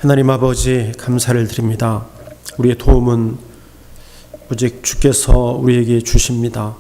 하나님 아버지 감사를 드립니다. 우리의 도움은 오직 주께서 우리에게 주십니다.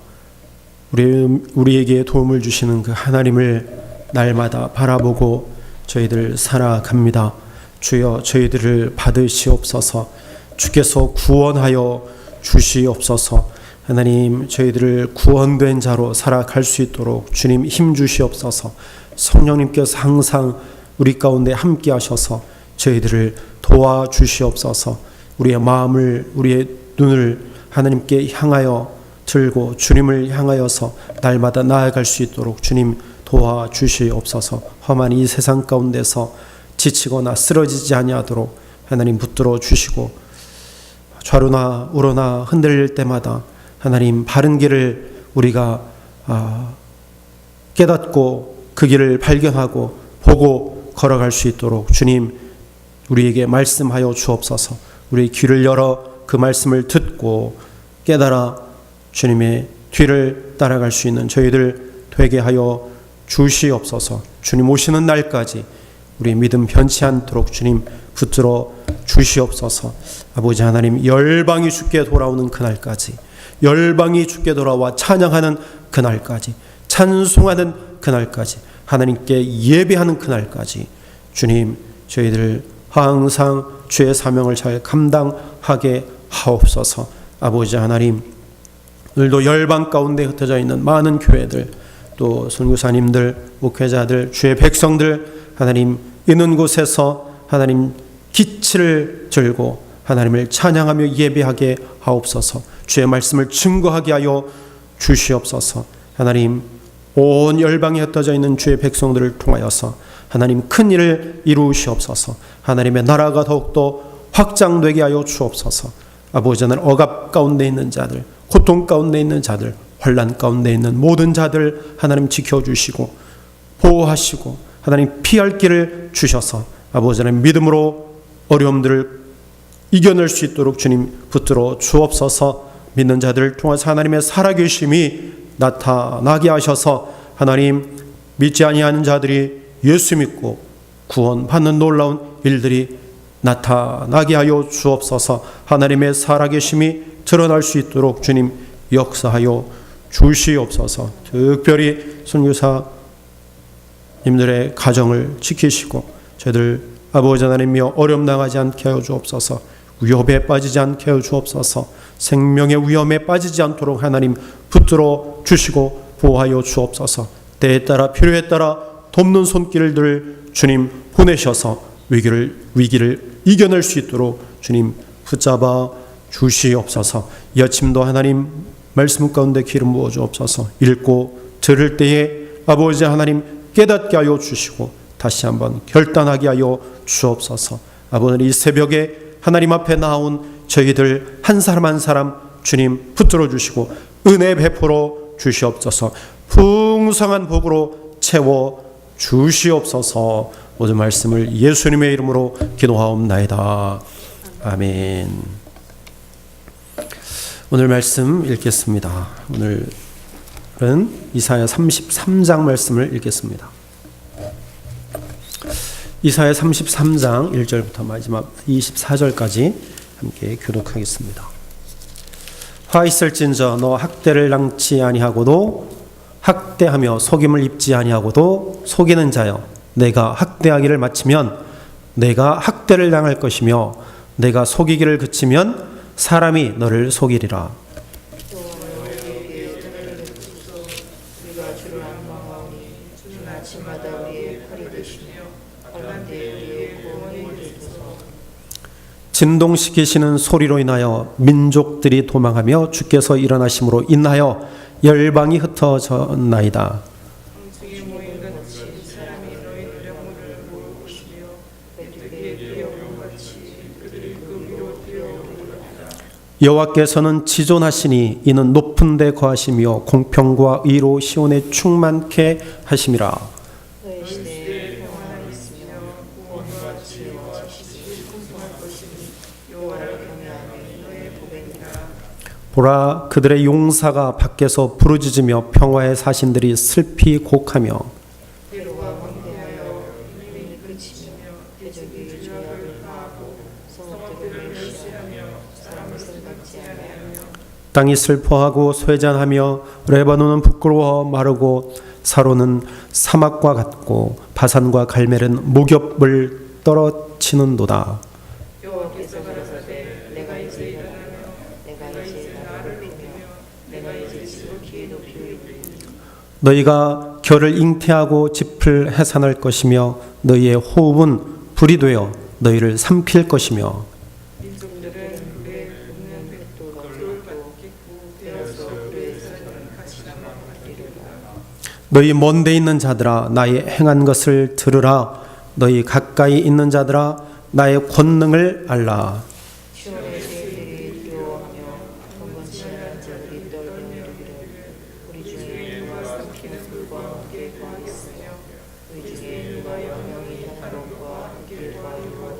우리에게 도움을 주시는 그 하나님을 날마다 바라보고 저희들 살아갑니다. 주여 저희들을 받으시옵소서. 주께서 구원하여 주시옵소서. 하나님 저희들을 구원된 자로 살아갈 수 있도록 주님 힘 주시옵소서. 성령님께서 항상 우리 가운데 함께 하셔서 저희들을 도와주시옵소서. 우리의 마음을 우리의 눈을 하나님께 향하여 들고 주님을 향하여서 날마다 나아갈 수 있도록 주님 도와주시옵소서. 험한 이 세상 가운데서 지치거나 쓰러지지 아니하도록 하나님 붙들어 주시고 좌로나 우로나 흔들릴 때마다 하나님 바른 길을 우리가 깨닫고 그 길을 발견하고 보고 걸어갈 수 있도록 주님 우리에게 말씀하여 주옵소서. 우리의 귀를 열어 그 말씀을 듣고 깨달아 주님의 뒤를 따라갈 수 있는 저희들 되게 하여 주시옵소서. 주님 오시는 날까지 우리의 믿음 변치 않도록 주님 붙들어 주시옵소서. 아버지 하나님 열방이 주께 돌아오는 그날까지, 열방이 주께 돌아와 찬양하는 그날까지, 찬송하는 그날까지, 하나님께 예배하는 그날까지 주님 저희들 항상 주의 사명을 잘 감당하게 하옵소서. 아버지 하나님 오늘도 열방 가운데 흩어져 있는 많은 교회들, 또 선교사님들, 목회자들, 주의 백성들 하나님 있는 곳에서 하나님 기치를 들고 하나님을 찬양하며 예배하게 하옵소서. 주의 말씀을 증거하게 하여 주시옵소서. 하나님 온 열방에 흩어져 있는 주의 백성들을 통하여서 하나님 큰 일을 이루시옵소서. 하나님의 나라가 더욱더 확장되게 하여 주옵소서. 아버지 하나님 억압 가운데 있는 자들, 고통 가운데 있는 자들, 혼란 가운데 있는 모든 자들 하나님 지켜주시고 보호하시고 하나님 피할 길을 주셔서 아버지 하나님 믿음으로 어려움들을 이겨낼 수 있도록 주님 붙들어 주옵소서. 믿는 자들을 통해서 하나님의 살아계심이 나타나게 하셔서 하나님 믿지 아니하는 자들이 예수 믿고 구원받는 놀라운 일들이 나타나게 하여 주옵소서. 하나님의 살아계심이 드러날 수 있도록 주님 역사하여 주시옵소서. 특별히 선교사님들의 가정을 지키시고 저희들 아버지 하나님이여 어려움 당하지 않게 하여 주옵소서. 위협에 빠지지 않게 하여 주옵소서. 생명의 위험에 빠지지 않도록 하나님 붙들어 주시고 보호하여 주옵소서. 때에 따라 필요에 따라 돕는 손길들 주님 보내셔서 위기를 이겨낼 수 있도록 주님 붙잡아 주시옵소서. 이 아침도 하나님 말씀 가운데 기름 부어 주옵소서. 읽고 들을 때에 아버지 하나님 깨닫게 하여 주시고 다시 한번 결단하게 하여 주옵소서. 아버지 이 새벽에 하나님 앞에 나온 저희들 한 사람 한 사람 주님 붙들어 주시고 은혜 베풀어 주시옵소서. 풍성한 복으로 채워 주시옵소서. 모든 말씀을 예수님의 이름으로 기도하옵나이다. 아멘. 오늘 말씀 읽겠습니다. 오늘은 이사야 33장 말씀을 읽겠습니다. 이사야 33장 1절부터 마지막 24절까지 함께 교독하겠습니다. 화 있을진저 너 학대를 당치 아니하고도 학대하며 속임을 입지 아니하고도 속이는 자여, 내가 학대하기를 마치면 내가 학대를 당할 것이며 내가 속이기를 그치면 사람이 너를 속이리라. 진동시키시는 소리로 인하여 민족들이 도망하며 주께서 일어나심으로 인하여 열방이 흩어졌나이다. 여호와께서는 지존하시니 이는 높은 데 거하시며 공평과 의로 시온에 충만케 하심이라. 보라, 그들의 용사가 밖에서 부르짖으며 평화의 사신들이 슬피 곡하며 때로가 광대하여 눈이 그치며 대적이 죄악을 성읍들을 멸시하며 사람을 생각지 아니하며 땅이 슬퍼하고 쇠잔하며 레바논은 부끄러워 마르고 사로는 사막과 같고 바산과 갈멜은 목엽을 떨어치는도다. 여호와께서 가라사대 내가 이제 일어나며 내가 이제 나를 높이며 내가 이제 지극히 높이리니 너희가 결을 잉태하고 짚을 해산할 것이며 너희의 호흡은 불이 되어 너희를 삼킬 것이며 민족들은 불에 굽는 맷돌로 깃고 되어서 불에 사는 가시나무 같으리라. 너희 먼데 있는 자들아 나의 행한 것을 들으라. 너희 가까이 있는 자들아 나의 권능을 알라. 시온의 세들이 두려워하며 번번치 않은 자들이 떨며 이르기를 우리 중에 누가 삼키는 불과 함께 구하겠으며 우리 중에 누가 영영이 하는 것과 함께 구하리로다.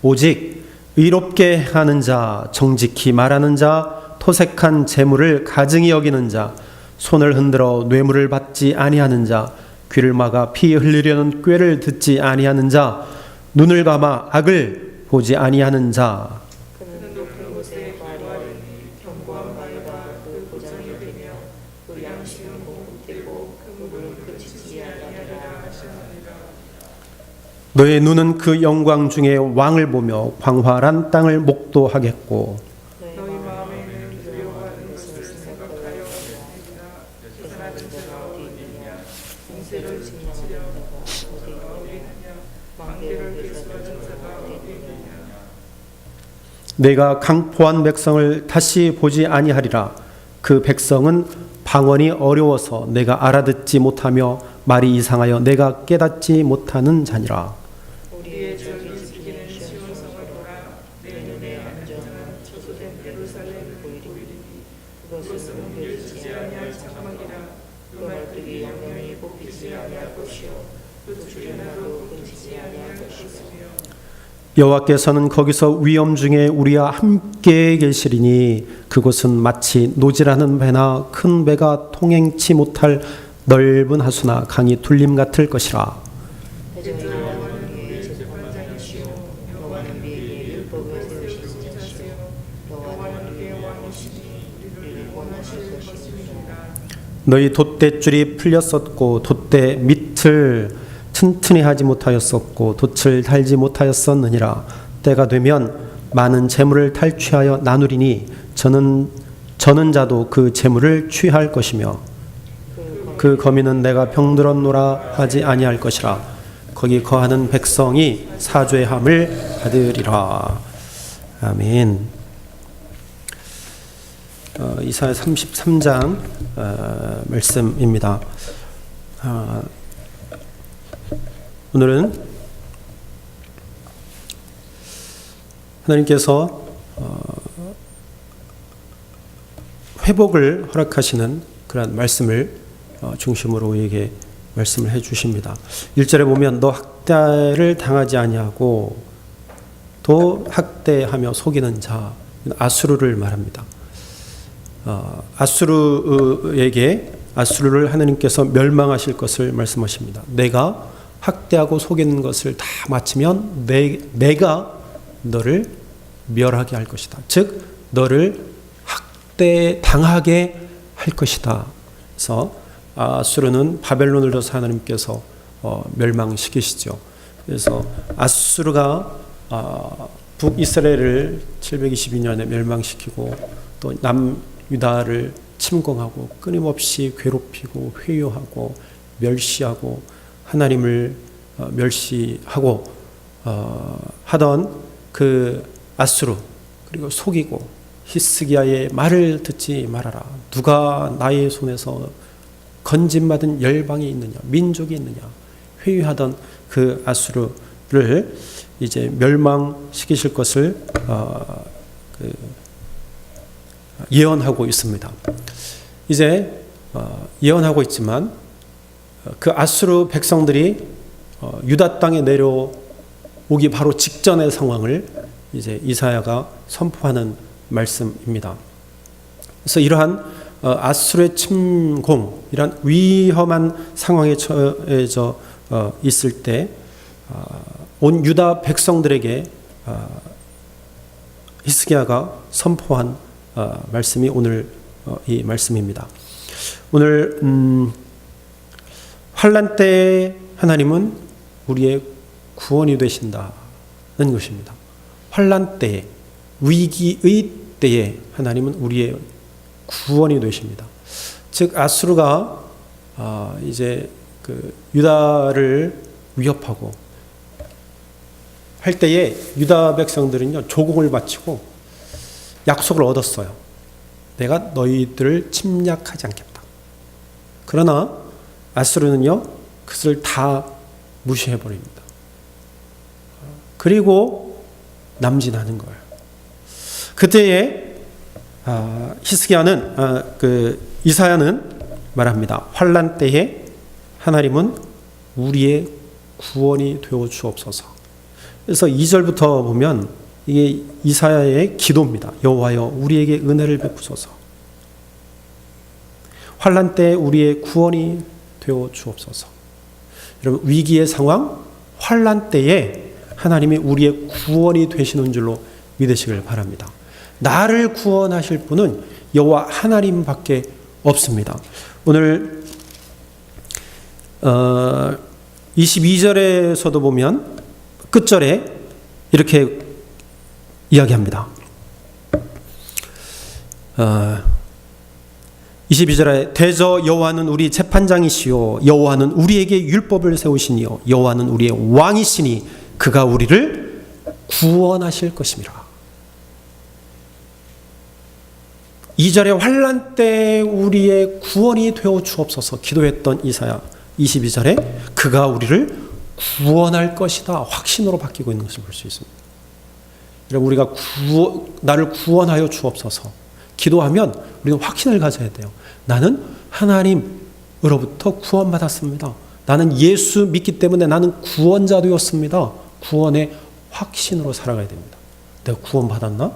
오직 의롭게 하는 자, 정직히 말하는 자, 토색한 재물을 가증히 여기는 자, 손을 흔들어 뇌물을 받지 아니하는 자, 귀를 막아 피 흘리려는 꾀를 듣지 아니하는 자, 눈을 감아 악을 보지 아니하는 자. 그는 높은 곳에 거하리니 견고한 바위가 그 보장이 되며 그 양식은 공급되고 그 물은 그치지 아니하리라. 너의 눈은 그 영광 중에 왕을 보며 광활한 땅을 목도하겠고 너희 마음에는 두려워하는 것을 생각하여 있으리라. 계산하는 자가 어디 있느냐 공세를 지키려 어디 있느냐 만개를 계산하는 자가 어디 있느냐. 내가 강포한 백성을 다시 보지 아니하리라. 그 백성은 방언이 어려워서 내가 알아듣지 못하며 말이 이상하여 내가 깨닫지 못하는 자니라. 우리의 적이 지키는 시온성을 보라. 내 눈에 안전한 처소된 예루살렘을 보이리니 그것은 옮겨지지 아니할 장막이라. 그 말뚝이 영영이 뽑히지 아니할 것이요 그 주변화도 끊지지 아니할 것이며 여호와께서는 거기서 위엄 중에 우리와 함께 계시리니 그곳은 마치 노질하는 배나 큰 배가 통행치 못할 넓은 하수나 강이 둘림 같을 것이라. 대적이 여호와는 우리의 재판장이시오 여호와는 우리에게 율법을 세우시는 자시오 여호와는 우리의 왕이시니 우리를 원하실 것이니라. 너희 돛대줄이 풀렸었고 돛대 밑을 튼튼히 하지 못하였었고 돛을 달지 못하였었느니라. 때가 되면 많은 재물을 탈취하여 나누리니 저는 자도 그 재물을 취할 것이며 그 거민은 내가 병들었노라 하지 아니할 것이라. 거기 거하는 백성이 사죄함을 받으리라. 아멘. 이사야 33장 말씀입니다. 오늘은 하나님께서 회복을 허락하시는 그런 말씀을 중심으로 우리에게 말씀을 해주십니다. 1절에 보면 너 학대를 당하지 아니하고 또 학대하며 속이는 자, 아수르를 말합니다. 아수르를 하나님께서 멸망하실 것을 말씀하십니다. 내가 학대하고 속이는 것을 다 마치면 내가 너를 멸하게 할 것이다. 즉 너를 학대당하게 할 것이다. 그래서 아수르는 바벨론을 둬서 하나님께서 멸망시키시죠. 그래서 아수르가 북이스라엘을 722년에 멸망시키고 또 남유다를 침공하고 끊임없이 괴롭히고 회유하고 멸시하고 하나님을 멸시하고 하던 그 아수르, 그리고 속이고 히스기야의 말을 듣지 말아라. 누가 나의 손에서 건짐받은 열방이 있느냐, 민족이 있느냐 회유하던 그 아수르를 이제 멸망시키실 것을 예언하고 있습니다. 이제 예언하고 있지만 그 아수르 백성들이 유다 땅에 내려오기 바로 직전의 상황을 이제 이사야가 선포하는 말씀입니다. 그래서 이러한 아수르의 침공, 이런 위험한 상황에 처해져 있을 때 온 유다 백성들에게 히스기야가 선포한 말씀이 오늘 이 말씀입니다. 오늘 환난 때에 하나님은 우리의 구원이 되신다는 것입니다. 환난 때에, 위기의 때에 하나님은 우리의 구원이 되십니다. 즉 아수르가 이제 그 유다를 위협하고 할 때에 유다 백성들은요 조공을 바치고 약속을 얻었어요. 내가 너희들을 침략하지 않겠다. 그러나 아수르는요 그것을 다 무시해 버립니다. 그리고 남진하는 거예요. 그때에 히스기야는 이사야는 말합니다. 환난 때에 하나님은 우리의 구원이 되어 주옵소서. 그래서 2절부터 보면 이게 이사야의 기도입니다. 여호와여 우리에게 은혜를 베푸소서. 환난 때 우리의 구원이 되어 주옵소서. 여러분 위기의 상황, 환난 때에 하나님이 우리의 구원이 되시는 줄로 믿으시길 바랍니다. 나를 구원하실 분은 여호와 하나님밖에 없습니다. 오늘 22절에서도 보면 끝절에 이렇게 이야기합니다. 22절에 대저 여호와는 우리 재판장이시요 여호와는 우리에게 율법을 세우시니요 여호와는 우리의 왕이시니 그가 우리를 구원하실 것임이라. 2절에 환난 때 우리의 구원이 되어 주옵소서 기도했던 이사야 22절에 그가 우리를 구원할 것이다 확신으로 바뀌고 있는 것을 볼 수 있습니다. 여러분 우리가 나를 구원하여 주옵소서 기도하면 우리는 확신을 가져야 돼요. 나는 하나님으로부터 구원받았습니다. 나는 예수 믿기 때문에 나는 구원자 되었습니다. 구원의 확신으로 살아가야 됩니다. 내가 구원받았나?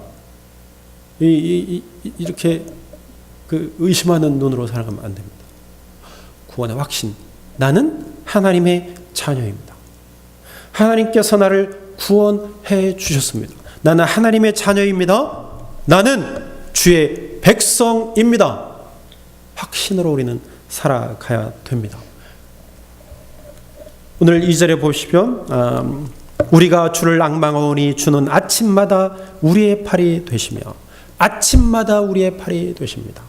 이렇게 의심하는 눈으로 살아가면 안 됩니다. 구원의 확신. 나는 하나님의 자녀입니다. 하나님께서 나를 구원해 주셨습니다. 나는 하나님의 자녀입니다. 나는 주의 백성입니다. 확신으로 우리는 살아가야 됩니다. 오늘 2절에 보시면 우리가 주를 앙망하오니 주는 아침마다 우리의 팔이 되시며 아침마다 우리의 팔이 되십니다.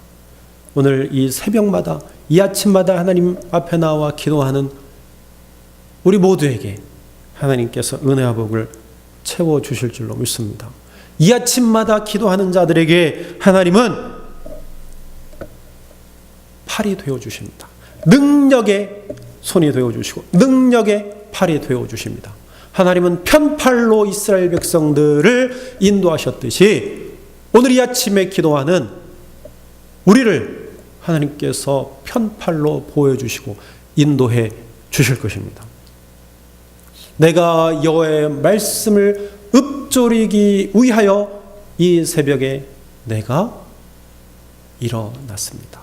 오늘 이 새벽마다 이 아침마다 하나님 앞에 나와 기도하는 우리 모두에게 하나님께서 은혜와 복을 채워주실 줄로 믿습니다. 이 아침마다 기도하는 자들에게 하나님은 팔이 되어주십니다. 능력의 손이 되어주시고 능력의 팔이 되어주십니다. 하나님은 편팔로 이스라엘 백성들을 인도하셨듯이 오늘 이 아침에 기도하는 우리를 하나님께서 편팔로 보여주시고 인도해 주실 것입니다. 내가 여호와의 말씀을 읊조리기 위하여 이 새벽에 내가 일어났습니다.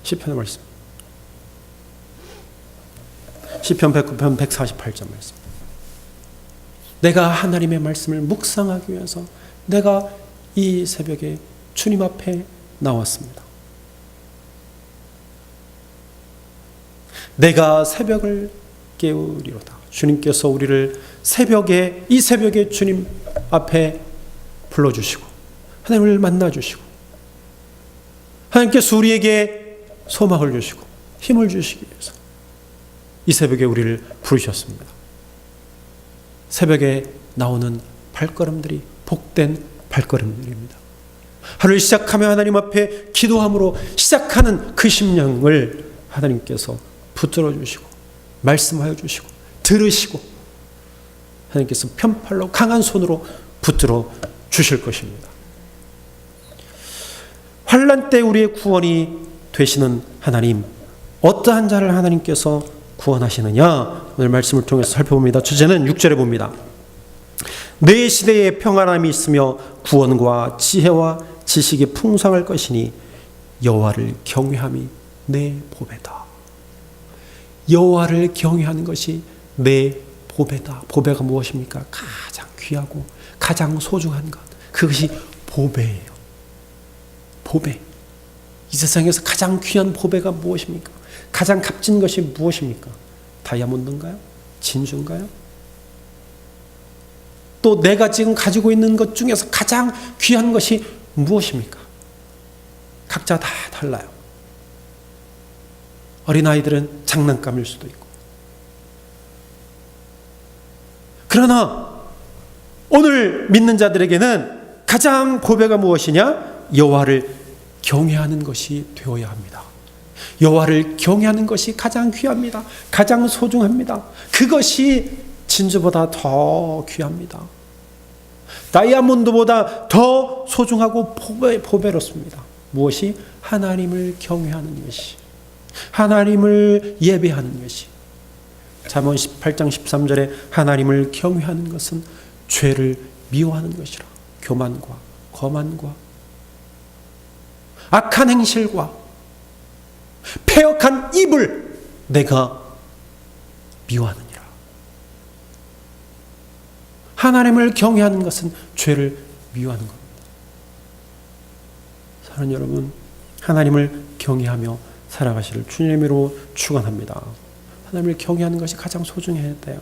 시편의 말씀. 시편 109편 148절 말씀. 내가 하나님의 말씀을 묵상하기 위해서 내가 이 새벽에 주님 앞에 나왔습니다. 내가 새벽을 깨우리로다. 주님께서 우리를 이 새벽에 주님 앞에 불러주시고 하나님을 만나주시고 하나님께서 우리에게 소망을 주시고 힘을 주시기 위해서 이 새벽에 우리를 부르셨습니다. 새벽에 나오는 발걸음들이 복된 발걸음들입니다. 하루를 시작하며 하나님 앞에 기도함으로 시작하는 그 심령을 하나님께서 붙들어 주시고 말씀하여 주시고 들으시고 하나님께서 편팔로 강한 손으로 붙들어 주실 것입니다. 환난 때 우리의 구원이 되시는 하나님, 어떠한 자를 하나님께서 구원하시느냐 오늘 말씀을 통해서 살펴봅니다. 주제는 6절에 봅니다. 내 시대에 평안함이 있으며 구원과 지혜와 지식이 풍성할 것이니 여호와를 경외함이 내 보배다. 여호와를 경외하는 것이 내 보배다. 보배가 무엇입니까? 가장 귀하고 가장 소중한 것, 그것이 보배예요. 보배. 이 세상에서 가장 귀한 보배가 무엇입니까? 가장 값진 것이 무엇입니까? 다이아몬드인가요? 진주인가요? 또 내가 지금 가지고 있는 것 중에서 가장 귀한 것이 무엇입니까? 각자 다 달라요. 어린아이들은 장난감일 수도 있고. 그러나 오늘 믿는 자들에게는 가장 보배가 무엇이냐? 여호와를 경외하는 것이 되어야 합니다. 여호와를 경외하는 것이 가장 귀합니다. 가장 소중합니다. 그것이 진주보다 더 귀합니다. 다이아몬드보다 더 소중하고 보배롭습니다. 무엇이? 하나님을 경외하는 것이, 하나님을 예배하는 것이. 잠언 18장 13절에 하나님을 경외하는 것은 죄를 미워하는 것이라. 교만과 거만과 악한 행실과 패역한 입을 내가 미워하느니라. 하나님을 경외하는 것은 죄를 미워하는 겁니다. 사랑하는 여러분, 하나님을 경외하며 살아가시를 주님으로 축원합니다. 하나님을 경외하는 것이 가장 소중해야 돼요.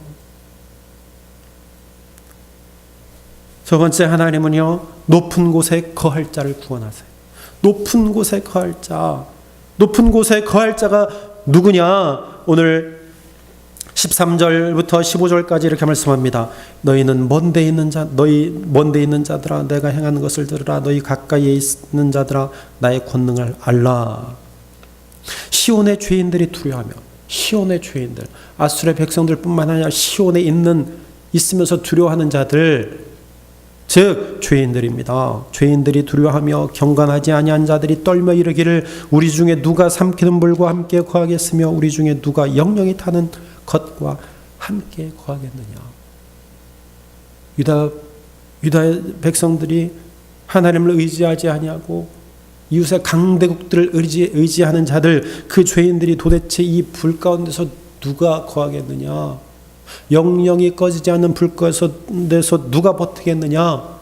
첫 번째, 하나님은요, 높은 곳에 거할 자를 구원하세요. 높은 곳에 거할 자. 높은 곳에 거할 자가 누구냐? 오늘 13절부터 15절까지 이렇게 말씀합니다. 너희는 먼데 있는 자, 너희 먼데 있는 자들아, 내가 행하는 것을 들으라. 너희 가까이에 있는 자들아, 나의 권능을 알라. 시온의 죄인들이 두려워하며, 시온의 죄인들, 아수르의 백성들뿐만 아니라 시온에 있으면서 두려워하는 자들, 즉 죄인들입니다. 죄인들이 두려워하며 경건하지 아니한 자들이 떨며 이르기를 우리 중에 누가 삼키는 불과 함께 거하겠으며 우리 중에 누가 영영이 타는 것과 함께 거하겠느냐. 유다의 백성들이 하나님을 의지하지 아니하고 이웃의 강대국들을 의지하는 자들, 그 죄인들이 도대체 이 불 가운데서 누가 거하겠느냐. 영영이 꺼지지 않는 불 가운데서 누가 버티겠느냐.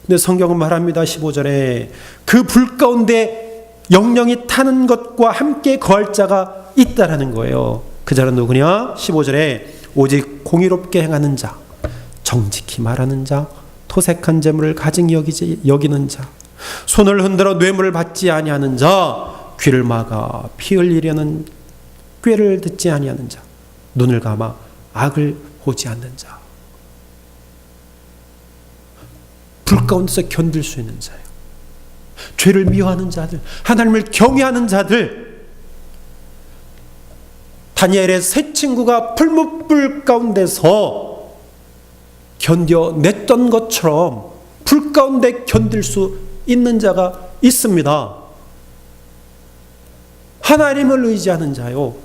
근데 성경은 말합니다. 15절에 그 불 가운데 영영이 타는 것과 함께 거할 자가 있다라는 거예요. 그 자는 누구냐? 15절에 오직 공의롭게 행하는 자, 정직히 말하는 자, 토색한 재물을 가증히 여기는 자, 손을 흔들어 뇌물을 받지 아니하는 자, 귀를 막아 피 흘리려는 꾀를 듣지 아니하는 자, 눈을 감아 악을 보지 않는 자. 불 가운데서 견딜 수 있는 자예요. 죄를 미워하는 자들, 하나님을 경외하는 자들. 다니엘의 세 친구가 풀무불 가운데서 견뎌냈던 것처럼 불 가운데 견딜 수 있는 자가 있습니다. 하나님을 의지하는 자요,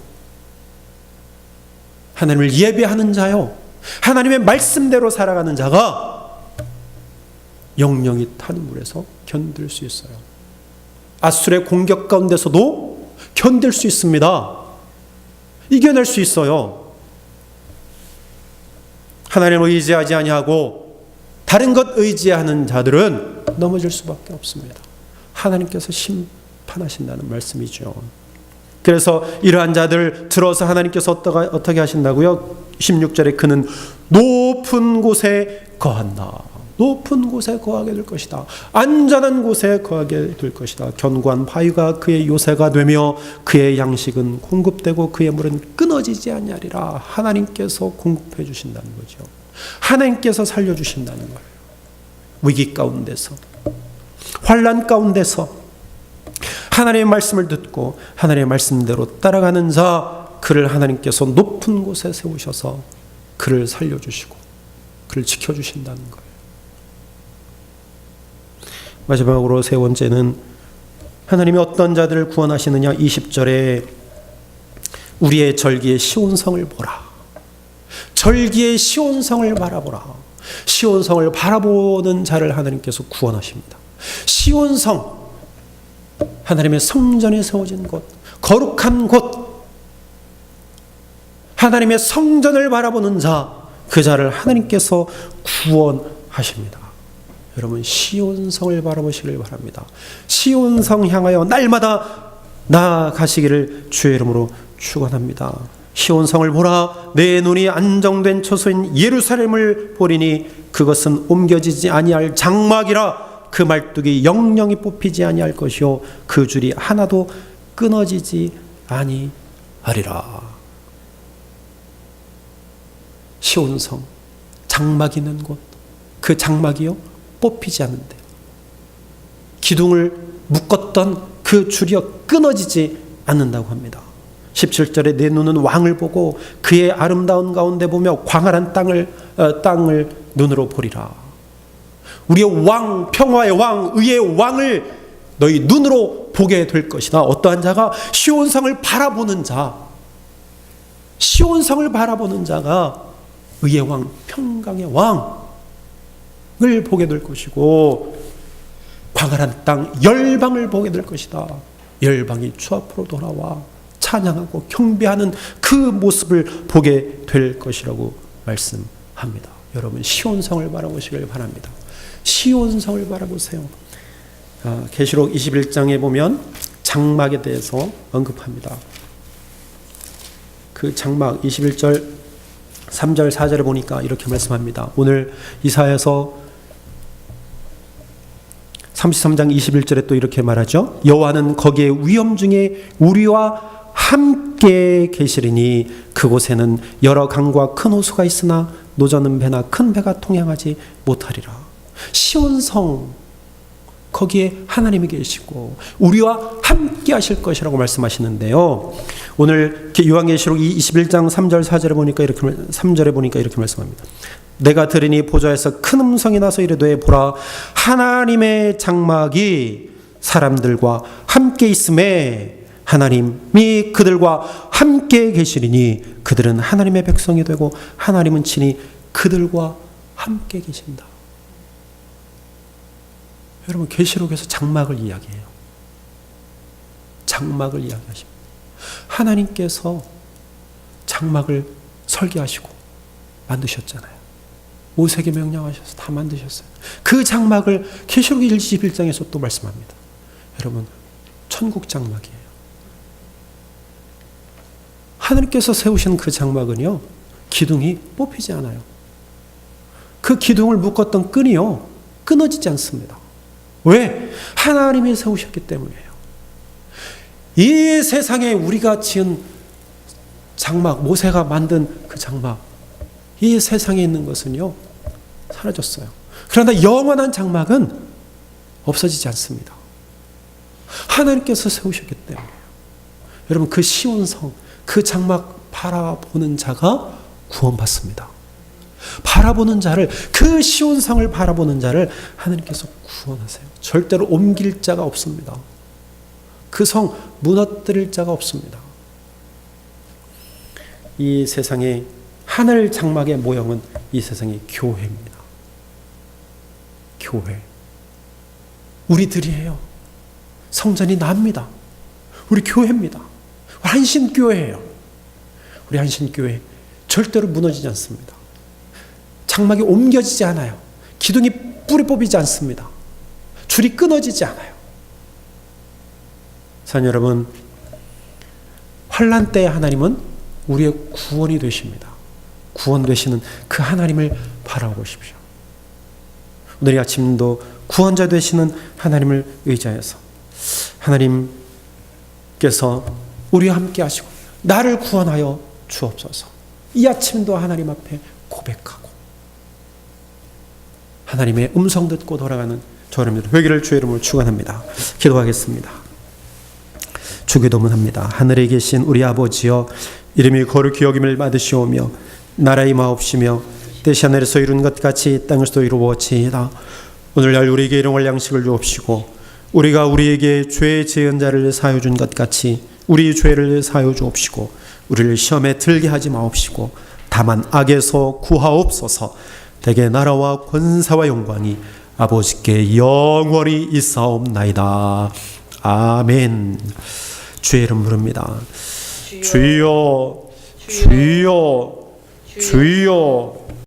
하나님을 예배하는 자요, 하나님의 말씀대로 살아가는 자가 영영이 타는 물에서 견딜 수 있어요. 아수르의 공격 가운데서도 견딜 수 있습니다. 이겨낼 수 있어요. 하나님을 의지하지 아니하고 다른 것 의지하는 자들은 넘어질 수밖에 없습니다. 하나님께서 심판하신다는 말씀이죠. 그래서 이러한 자들 들어서 하나님께서 어떻게 하신다고요? 16절에 그는 높은 곳에 거한다. 높은 곳에 거하게 될 것이다. 안전한 곳에 거하게 될 것이다. 견고한 바위가 그의 요새가 되며 그의 양식은 공급되고 그의 물은 끊어지지 아니하리라. 하나님께서 공급해 주신다는 거죠. 하나님께서 살려주신다는 거예요. 위기 가운데서, 환난 가운데서 하나님의 말씀을 듣고 하나님의 말씀대로 따라가는 자, 그를 하나님께서 높은 곳에 세우셔서 그를 살려주시고 그를 지켜주신다는 거예요. 마지막으로 세 번째는 하나님이 어떤 자들을 구원하시느냐. 20절에 우리의 절기의 시온성을 보라. 절기의 시온성을 바라보라. 시온성을 바라보는 자를 하나님께서 구원하십니다. 시온성, 하나님의 성전에 세워진 곳, 거룩한 곳, 하나님의 성전을 바라보는 자, 그 자를 하나님께서 구원하십니다. 여러분 시온성을 바라보시길 바랍니다. 시온성 향하여 날마다 나아가시기를 주의 이름으로 축원합니다. 시온성을 보라, 내 눈이 안정된 처소인 예루살렘을 보리니 그것은 옮겨지지 아니할 장막이라. 그 말뚝이 영영이 뽑히지 아니할 것이요 그 줄이 하나도 끊어지지 아니하리라. 시온성, 장막 있는 곳, 그 장막이요 뽑히지 않는데 기둥을 묶었던 그 줄이요 끊어지지 않는다고 합니다. 17절에 내 눈은 왕을 보고 그의 아름다운 가운데 보며 광활한 땅을 눈으로 보리라. 우리의 왕, 평화의 왕, 의의 왕을 너희 눈으로 보게 될 것이다. 어떠한 자가 시온성을 바라보는 자, 시온성을 바라보는 자가 의의 왕, 평강의 왕을 보게 될 것이고 광활한 땅 열방을 보게 될 것이다. 열방이 주 앞으로 돌아와 찬양하고 경배하는 그 모습을 보게 될 것이라고 말씀합니다. 여러분 시온성을 바라보시길 바랍니다. 시온성을 바라보세요. 계시록 21장에 보면 장막에 대해서 언급합니다. 그 장막 21절 3절 4절에 보니까 이렇게 말씀합니다. 오늘 이사야서 33장 21절에 또 이렇게 말하죠. 여호와는 거기에 위험 중에 우리와 함께 계시리니 그곳에는 여러 강과 큰 호수가 있으나 노저는 배나 큰 배가 통행하지 못하리라. 시온성, 거기에 하나님이 계시고 우리와 함께 하실 것이라고 말씀하시는데요. 오늘 요한계시록 21장 3절 4절에 보니까 이렇게 3절에 보니까 이렇게 말씀합니다. 내가 들으니 보좌에서 큰 음성이 나서 이르되 보라 하나님의 장막이 사람들과 함께 있음에 하나님이 그들과 함께 계시리니 그들은 하나님의 백성이 되고 하나님은 친히 그들과 함께 계신다. 여러분 계시록에서 장막을 이야기해요. 장막을 이야기하십니다. 하나님께서 장막을 설계하시고 만드셨잖아요. 모세에게 명령하셔서 다 만드셨어요. 그 장막을 계시록 21장에서 또 말씀합니다. 여러분 천국 장막이에요. 하나님께서 세우신 그 장막은요 기둥이 뽑히지 않아요. 그 기둥을 묶었던 끈이요 끊어지지 않습니다. 왜? 하나님이 세우셨기 때문이에요. 이 세상에 우리가 지은 장막, 모세가 만든 그 장막, 이 세상에 있는 것은요 사라졌어요. 그러나 영원한 장막은 없어지지 않습니다. 하나님께서 세우셨기 때문이에요. 여러분 그 시온성, 그 장막 바라보는 자가 구원받습니다. 바라보는 자를, 그 시온성을 바라보는 자를 하나님께서 구원하세요. 절대로 옮길 자가 없습니다. 그 성 무너뜨릴 자가 없습니다. 이 세상의 하늘 장막의 모형은 이 세상의 교회입니다. 교회. 우리들이에요. 성전이 납니다. 우리 교회입니다. 한신교회예요. 우리 한신교회 절대로 무너지지 않습니다. 장막이 옮겨지지 않아요. 기둥이 뿌리 뽑히지 않습니다. 줄이 끊어지지 않아요. 사랑 여러분, 환난 때의 하나님은 우리의 구원이 되십니다. 구원 되시는 그 하나님을 바라보십시오. 오늘 이 아침도 구원자 되시는 하나님을 의지하여서 하나님께서 우리와 함께 하시고 나를 구원하여 주옵소서. 이 아침도 하나님 앞에 고백하고 하나님의 음성 듣고 돌아가는 저 여러분들 회개를 주의 이름으로 축원합니다. 기도하겠습니다. 주기도문합니다. 하늘에 계신 우리 아버지여, 이름이 거룩히 여김을 받으시오며 나라의 마옵시며 뜻이 하늘에서 이룬 것 같이 땅에서도 이루어지이다. 오늘날 우리에게 일용할 양식을 주옵시고 우리가 우리에게 죄 지은 자를 사하여 준 것 같이 우리 죄를 사하여 주옵시고 우리를 시험에 들게 하지 마옵시고 다만 악에서 구하옵소서. 대개 나라와 권세와 영광이 아버지께 영원히 있사옵나이다. 아멘. 주의 이름 부릅니다. 주여, 주여, 주여.